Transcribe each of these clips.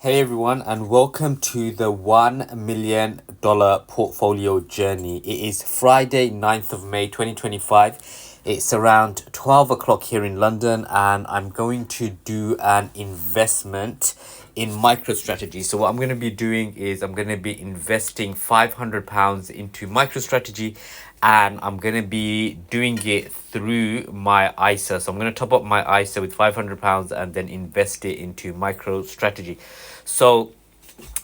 Hey everyone, and welcome to the $1 million portfolio journey. It is Friday, 9th of May 2025. It's around 12 o'clock here in London, and I'm going to do an investment in MicroStrategy. So, what I'm going to be doing is I'm going to be investing £500 into MicroStrategy, and I'm going to be doing it through my ISA. So I'm going to top up my ISA with £500 and then invest it into MicroStrategy. So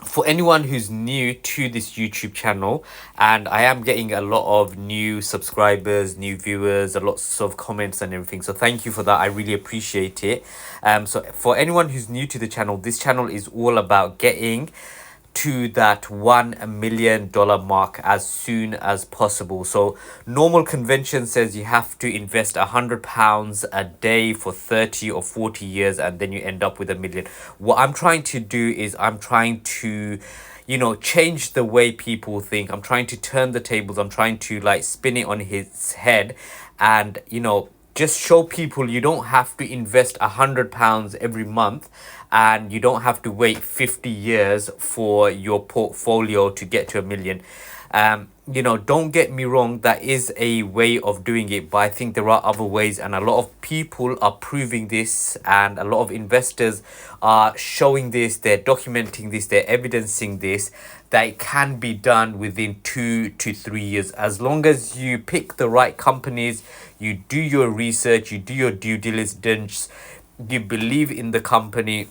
for anyone who's new to this YouTube channel, and I am getting a lot of new subscribers, new viewers, a lots of comments and everything. So thank you for that. I really appreciate it. So for anyone who's new to the channel, this channel is all about getting to that $1 million mark as soon as possible. So normal convention says you have to invest £100 a day for 30 or 40 years and then you end up with a million. What I'm trying to do is I'm trying to change the way people think. I'm trying to turn the tables. I'm trying to like spin it on his head and just show people you don't have to invest £100 every month, and you don't have to wait 50 years for your portfolio to get to a million. Don't get me wrong, that is a way of doing it, but I think there are other ways, and a lot of people are proving this, and a lot of investors are showing this, they're documenting this, they're evidencing this, that it can be done within 2 to 3 years. As long as you pick the right companies, you do your research, you do your due diligence, you believe in the company,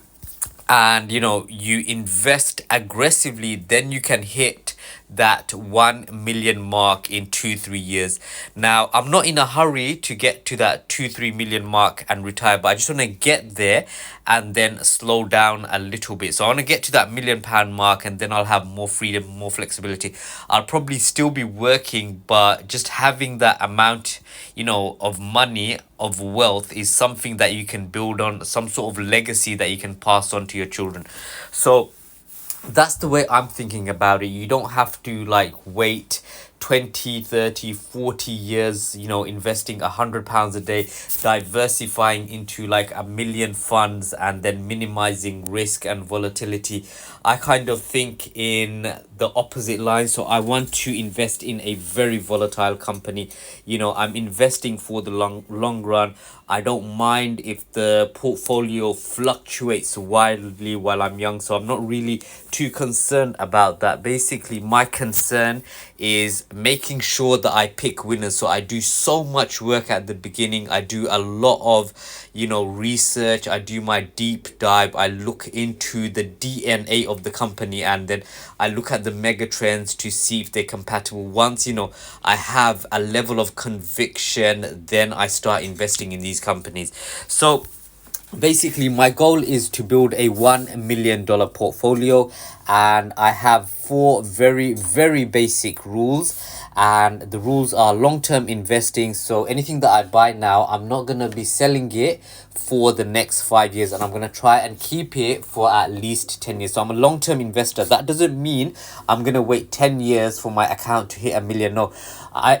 and you invest aggressively, then you can hit that 1 million mark in 2-3 years. Now I'm not in a hurry to get to that 2-3 million mark and retire, but I just want to get there and then slow down a little bit. So I want to get to that £1 million mark, and then I'll have more freedom, more flexibility. I'll probably still be working, but just having that amount of money, of wealth, is something that you can build on, some sort of legacy that you can pass on to your children. So that's the way I'm thinking about it. You don't have to like wait 20, 30, 40 years, investing £100 a day, diversifying into like a million funds and then minimizing risk and volatility. I kind of think in the opposite line. So I want to invest in a very volatile company. I'm investing for the long run. I don't mind if the portfolio fluctuates wildly while I'm young, so I'm not really too concerned about that. Basically, my concern is making sure that I pick winners. So I do so much work at the beginning. I do a lot of research. I do my deep dive. I look into the DNA of the company, and then I look at the mega trends to see if they're compatible. Once I have a level of conviction, then I start investing in these companies. So basically, my goal is to build a $1 million portfolio, and I have 4 very, very basic rules. And the rules are long-term investing. So anything that I buy now, I'm not going to be selling it for the next 5 years, and I'm going to try and keep it for at least 10 years. So I'm a long-term investor. That doesn't mean I'm going to wait 10 years for my account to hit a million. No,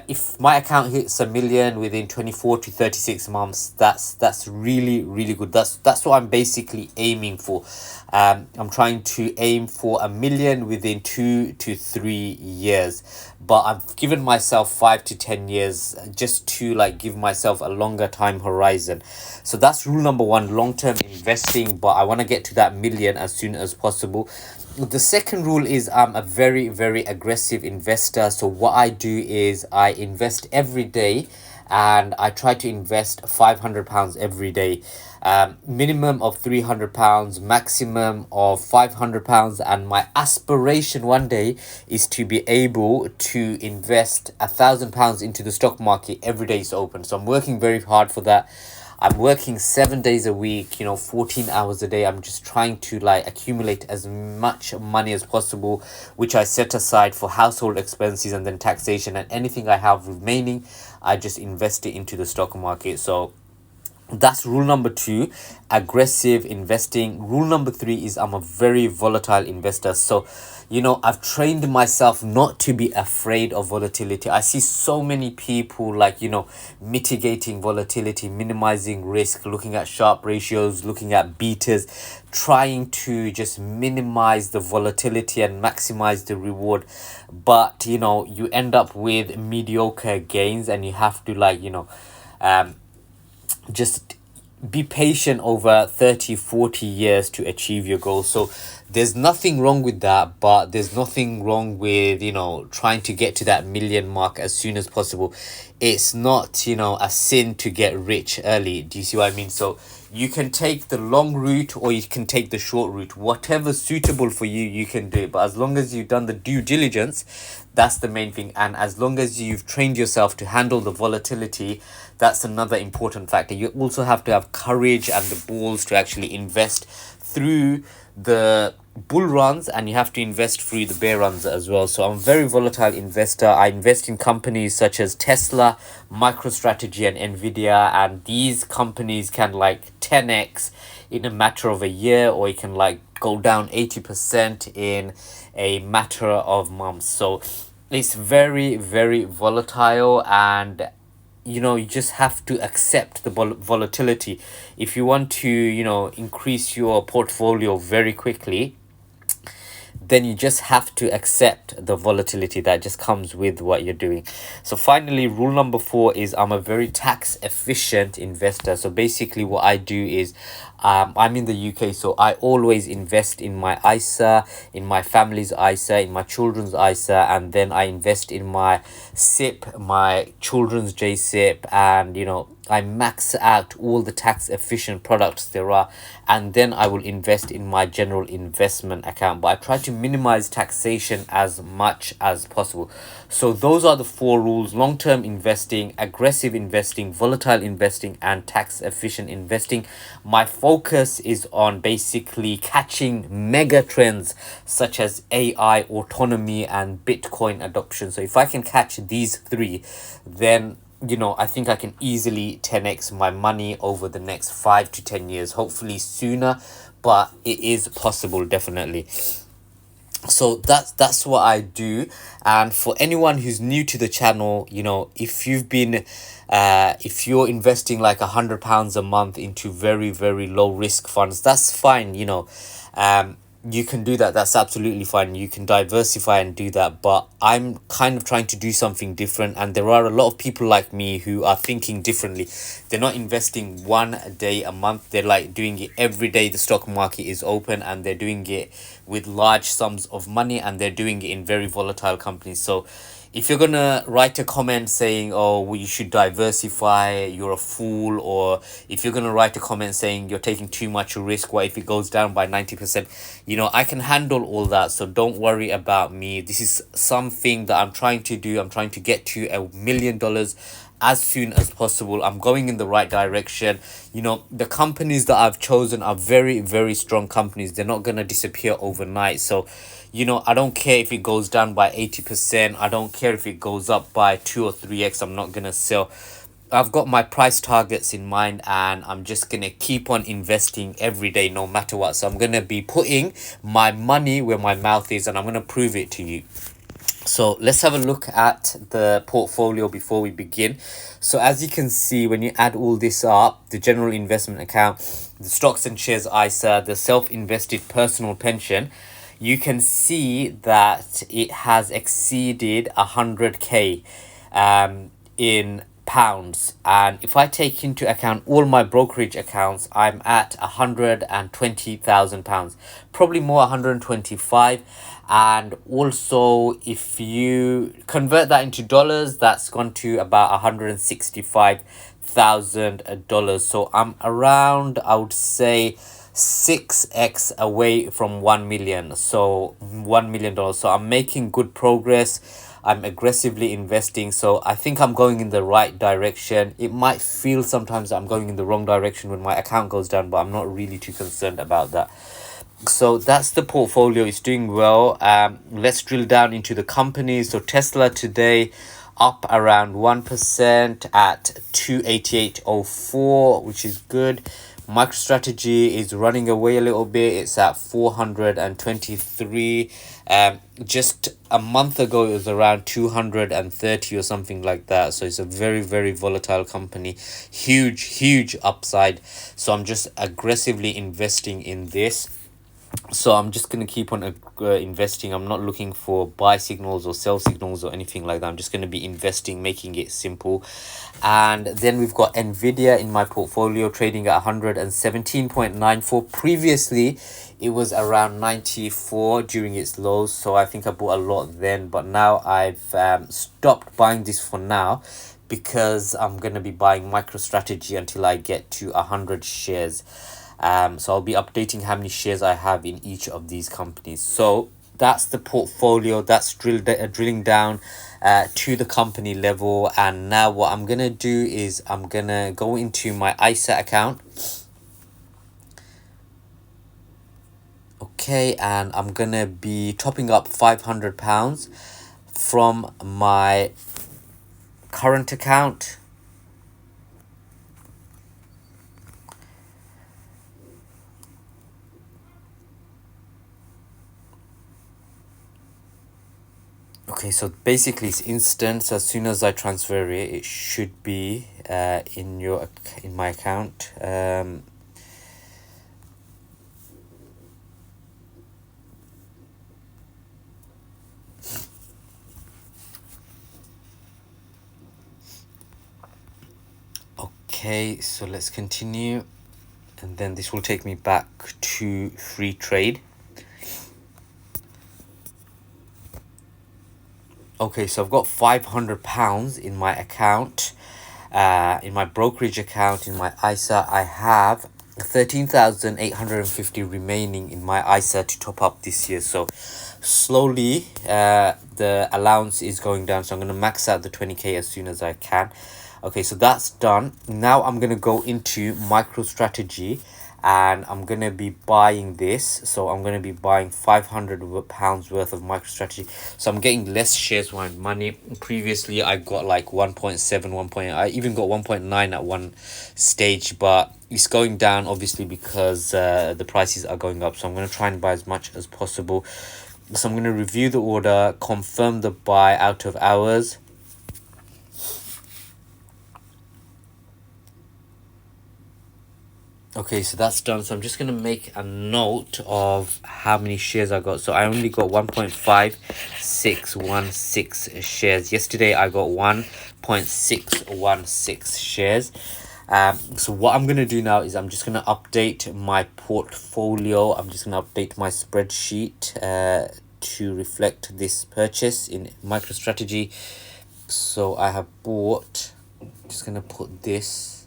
if my account hits a million within 24 to 36 months, that's really, really good. That's what I'm basically aiming for. I'm trying to aim for a million within 2 to 3 years, but I've given myself 5 to 10 years just to like give myself a longer time horizon. So that's rule number 1, long-term investing, but I want to get to that million as soon as possible. The second rule is I'm a very, very aggressive investor. So what I do is I invest every day, and I try to invest £500 every day. Minimum of £300, maximum of £500, and my aspiration one day is to be able to invest £1,000 into the stock market every day it's open. So I'm working very hard for that. I'm working 7 days a week, 14 hours a day. I'm just trying to like accumulate as much money as possible, which I set aside for household expenses and then taxation, and anything I have remaining, I just invest it into the stock market. So That's rule number 2, aggressive investing. Rule number 3 is I'm a very volatile investor. So, I've trained myself not to be afraid of volatility. I see so many people like, mitigating volatility, minimizing risk, looking at Sharpe ratios, looking at betas, trying to just minimize the volatility and maximize the reward. But, you end up with mediocre gains, and you have to um, just be patient over 30-40 years to achieve your goal. So there's nothing wrong with that, but there's nothing wrong with trying to get to that million mark as soon as possible. It's not a sin to get rich early. Do you see what I mean? So you can take the long route or you can take the short route. Whatever's suitable for you, you can do it. But as long as you've done the due diligence, that's the main thing. And as long as you've trained yourself to handle the volatility, that's another important factor. You also have to have courage and the balls to actually invest through the bull runs, and you have to invest through the bear runs as well. So I'm a very volatile investor. I invest in companies such as Tesla, MicroStrategy, and Nvidia, and these companies can 10x in a matter of a year, or you can go down 80% in a matter of months. So it's very, very volatile, and you just have to accept the volatility. If you want to increase your portfolio very quickly, then you just have to accept the volatility that just comes with what you're doing. So finally, rule number 4 is I'm a very tax efficient investor. So basically what I do is I'm in the UK, so I always invest in my ISA, in my family's ISA, in my children's ISA, and then I invest in my SIP, my children's JSIP, and I max out all the tax efficient products there are, and then I will invest in my general investment account. But I try to minimize taxation as much as possible. So those are the 4 rules: long-term investing, aggressive investing, volatile investing, and tax efficient investing. My focus is on basically catching mega trends such as AI, autonomy, and Bitcoin adoption. So if I can catch these 3, then I think I can easily 10x my money over the next 5 to 10 years, hopefully sooner, but it is possible, definitely. So that's what I do. And for anyone who's new to the channel, if if you're investing like £100 a month into very, very low risk funds, that's fine. You can do that. That's absolutely fine. You can diversify and do that. But I'm kind of trying to do something different, and there are a lot of people like me who are thinking differently. They're not investing one day a month. They're doing it every day the stock market is open, and they're doing it with large sums of money, and they're doing it in very volatile companies. So if you're gonna write a comment saying, oh, well, you should diversify, you're a fool, or if you're gonna write a comment saying you're taking too much risk, what if it goes down by 90%, I can handle all that. So don't worry about me. This is something that I'm trying to do. I'm trying to get to $1 million as soon as possible. I'm going in the right direction. The companies that I've chosen are very, very strong companies. They're not gonna disappear overnight. So I don't care if it goes down by 80%. I don't care if it goes up by 2 or 3x. I'm not gonna sell. I've got my price targets in mind, and I'm just gonna keep on investing every day no matter what. So I'm gonna be putting my money where my mouth is, and I'm gonna prove it to you. So let's have a look at the portfolio before we begin. So as you can see, when you add all this up, the general investment account, the stocks and shares ISA, the self-invested personal pension, you can see that it has exceeded 100k in pounds. And if I take into account all my brokerage accounts, I'm at 120,000 pounds, probably more, 125. And also if you convert that into dollars, that's gone to about $165,000. So I'm around, I would say, 6x away from 1 million. So $1 million. So I'm making good progress. I'm aggressively investing. So I think I'm going in the right direction. It might feel sometimes I'm going in the wrong direction when my account goes down, but I'm not really too concerned about that. So that's the portfolio. It's doing well. Let's drill down into the companies. So Tesla today, up around 1% at 288.04, which is good. MicroStrategy is running away a little bit. It's at 423. Just a month ago it was around 230 or something like that. So it's a very, very volatile company. Huge upside. So I'm just aggressively investing in this. So I'm just going to keep on investing. I'm not looking for buy signals or sell signals or anything like that. I'm just going to be investing, making it simple. And then we've got Nvidia in my portfolio trading at 117.94. Previously it was around 94 during its lows, so I think I bought a lot then, but now I've stopped buying this for now because I'm going to be buying MicroStrategy until I get to 100 shares. So I'll be updating how many shares I have in each of these companies. So that's the portfolio. That's drilling down to the company level. And now what I'm gonna do is I'm gonna go into my ISA account. Okay, and I'm gonna be topping up £500 from my current account. Okay, so basically it's instant. So as soon as I transfer it, it should be in my account. Okay, so let's continue, and then this will take me back to free trade. Okay, so I've got £500 in my account, in my brokerage account, in my ISA. I have 13,850 remaining in my ISA to top up this year. So slowly the allowance is going down, so I'm going to max out the 20k as soon as I can. Okay, so that's done. Now I'm going to go into MicroStrategy and I'm going to be buying this. So I'm going to be buying £500 worth of MicroStrategy. So I'm getting less shares for my money. Previously I got like 1.7, I even got 1.9 at one stage, but it's going down obviously because the prices are going up. So I'm going to try and buy as much as possible. So I'm going to review the order, confirm the buy out of hours. Okay, so that's done. So I'm just going to make a note of how many shares I got. So I only got 1.5616 shares. Yesterday I got 1.616 shares. So what I'm going to do now is I'm just going to update my portfolio. I'm just going to update my spreadsheet to reflect this purchase in MicroStrategy. So I have bought, I'm just going to put this.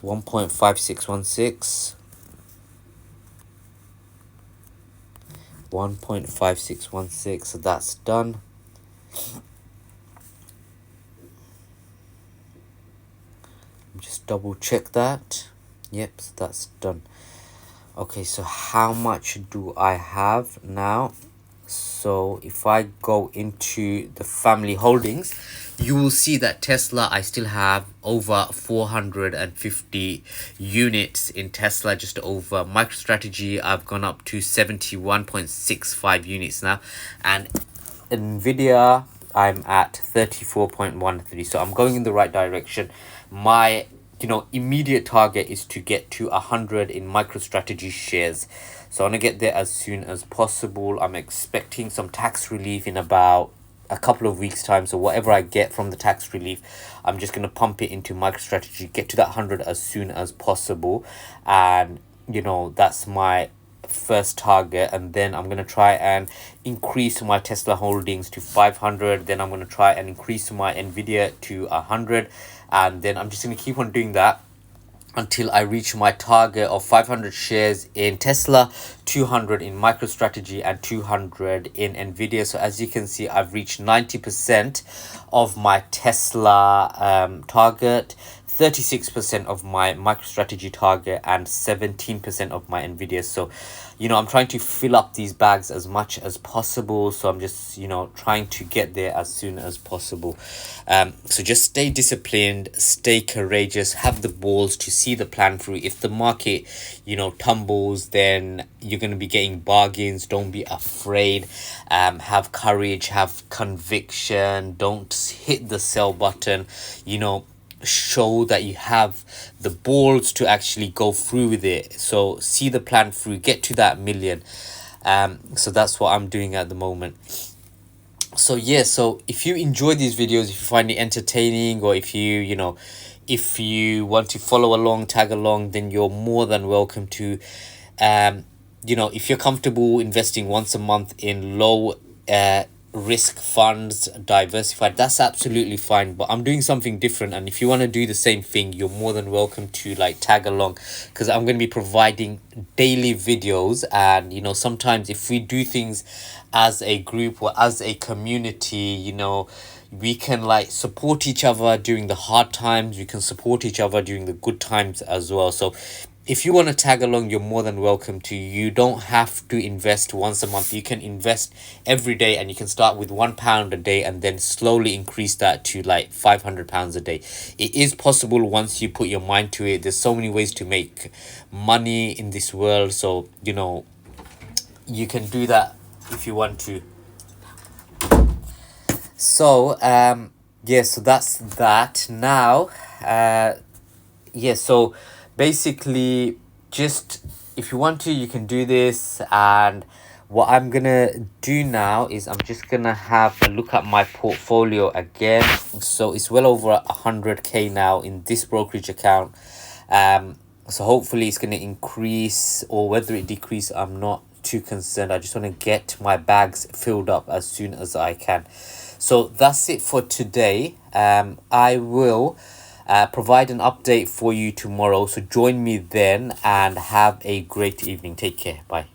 1.5616, 1.5616, so that's done. Just double check that. Yep, so that's done. Okay, so how much do I have now? So if I go into the family holdings, you will see that Tesla, I still have over 450 units in Tesla, just over. MicroStrategy, I've gone up to 71.65 units now. And Nvidia, I'm at 34.13. So I'm going in the right direction. My immediate target is to get to 100 in MicroStrategy shares. So I want to get there as soon as possible. I'm expecting some tax relief in about a couple of weeks time. So whatever I get from the tax relief, I'm just going to pump it into MicroStrategy, get to that 100 as soon as possible. And that's my first target. And then I'm going to try and increase my Tesla holdings to 500. Then I'm going to try and increase my Nvidia to 100. And then I'm just going to keep on doing that until I reach my target of 500 shares in Tesla, 200 in MicroStrategy, and 200 in Nvidia. So as you can see, I've reached 90% of my Tesla target, 36% of my MicroStrategy target and 17% of my Nvidia. So I'm trying to fill up these bags as much as possible, so I'm just trying to get there as soon as possible. So just stay disciplined, stay courageous, have the balls to see the plan through. If the market tumbles, then you're going to be getting bargains. Don't be afraid. Have courage, have conviction. Don't hit the sell button. Show that you have the balls to actually go through with it. So see the plan through, get to that million. So that's what I'm doing at the moment. So yeah, so if you enjoy these videos, if you find it entertaining, or if if you want to follow along, tag along, then you're more than welcome to. If you're comfortable investing once a month in low risk funds, diversified, that's absolutely fine. But I'm doing something different, and if you want to do the same thing, you're more than welcome to tag along, because I'm going to be providing daily videos. And sometimes if we do things as a group or as a community, we can support each other during the hard times, we can support each other during the good times as well. So if you want to tag along, you're more than welcome to. You don't have to invest once a month. You can invest every day, and you can start with £1 a day and then slowly increase that to £500 a day. It is possible once you put your mind to it. There's so many ways to make money in this world. So you can do that if you want to. So yeah, so that's that. Now so basically, just if you want to, you can do this. And what I'm gonna do now is I'm just gonna have a look at my portfolio again. So it's well over 100k now in this brokerage account. So hopefully it's gonna increase, or whether it decrease, I'm not too concerned. I just want to get my bags filled up as soon as I can. So that's it for today. I will provide an update for you tomorrow, so join me then, and have a great evening. Take care. Bye.